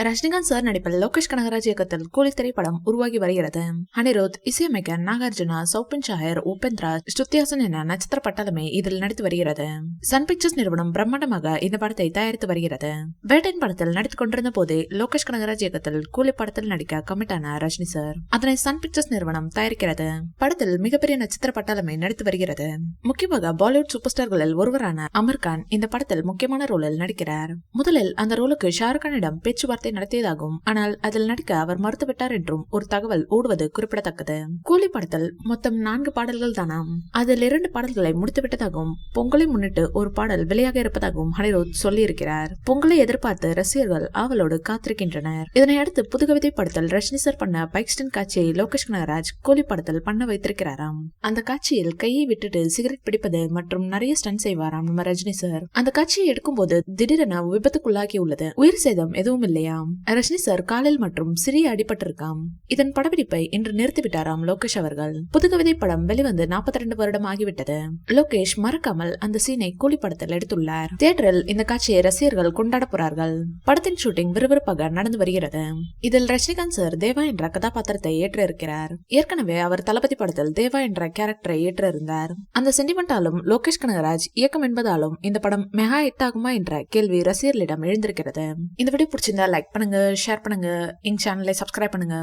Rajinikanth sir நடிப்பில் லோகேஷ் கனகராஜ் இயக்கத்தில் கூலி திரைப்படம் உருவாகி வருகிறது. அனிருத் இசையமைக்க நாகார்ஜுனா, சௌபின் ஷாஹர், உபேந்திரா, ஸ்ருத்திஹாசன் என நட்சத்திர பட்டாளமே இதில் நடித்து வருகிறது. சன் பிக்சர்ஸ் நிறுவனம் பிரம்மாண்டமாக இந்த படத்தை தயாரித்து வருகிறது. வேட்டையன் படத்தில் நடித்துக் கொண்டிருந்த போதே லோகேஷ் கனகராஜ் இயக்கத்தில் கூலி படத்தில் நடிக்க கமிட் ஆன ரஜினி சார் அதனை சன் பிக்சர்ஸ் நிறுவனம் தயாரிக்கிறது. படத்தில் மிகப்பெரிய நட்சத்திர பட்டாளமே நடித்து வருகிறது. முக்கியமாக பாலிவுட் சூப்பர் ஸ்டார்களில் ஒருவரான அமர் கான் இந்த படத்தில் முக்கியமான ரோலில் நடிக்கிறார். முதலில் அந்த ரோலுக்கு ஷாருக் கானிடம் பேச்சுவார்த்தை நடத்தியதாகும். ஆனால் அதில் நடிக்க அவர் மறுத்துவிட்டார் என்றும் ஒரு தகவல் ஓடுவது குறிப்பிடத்தக்கது. கூலி படத்தில் மொத்தம் 4 பாடல்கள் தானாம். அதில் 2 பாடல்களை முடித்துவிட்டதாகவும் பொங்கலை முன்னிட்டு ஒரு பாடல் வெளியாக இருப்பதாகவும் அனிருத் சொல்லியிருக்கிறார். பொங்கலை எதிர்பார்த்து ரசிகர்கள் ஆவலோடு காத்திருக்கின்றனர். இதனையடுத்து புதுகவிதை படத்தில் ரஜினி சார் பண்ண பைக் ஸ்டன் காட்சியை லோகேஷ் கனகராஜ் கூலி படத்தில் பண்ண வைத்திருக்கிறாராம். அந்த காட்சியில் கையை விட்டுட்டு சிகரெட் பிடிப்பது மற்றும் நிறைய ஸ்டன் செய்வாராம் நம்ம ரஜினி சார். அந்த காட்சியை எடுக்கும் போது திடீரென விபத்துக்குள்ளாகி உள்ளது. உயிர் சேதம் எதுவும் இல்லையா. ரஜினி சார் காலில் மற்றும் சிறிய அடிபட்டிருக்காம். இதன் படப்பிடிப்பை இன்று நிறுத்திவிட்டாராம் லோகேஷ் அவர்கள். புதுகவிதை படம் வெளிவந்து 42 வருடம் ஆகிவிட்டது. லோகேஷ் மறக்காமல் அந்த சீனை கூலி படத்தில் எடுத்துள்ளார். தியேட்டரில் இந்த காட்சியை ரசிகர்கள் கொண்டாட போறார்கள். படத்தின் ஷூட்டிங் விறுவிறுப்பாக நடந்து வருகிறது. இதில் ரஜினிகாந்த் சார் தேவா என்ற கதாபாத்திரத்தை ஏற்ற இருக்கிறார். ஏற்கனவே அவர் தளபதி படத்தில் தேவா என்ற கேரக்டரை ஏற்ற இருந்தார். அந்த சென்டிமெண்டாலும் லோகேஷ் கனகராஜ் இயக்கம் என்பதாலும் இந்த படம் மெகா ஹிட் ஆகுமா என்ற கேள்வி ரசிகர்களிடம் எழுந்திருக்கிறது. இந்த வீடியோ பிடிச்சிருந்தா லைக் பண்ணுங்க, ஷேர் பண்ணுங்க, எங்க சேனலை சப்ஸ்கிரைப் பண்ணுங்க.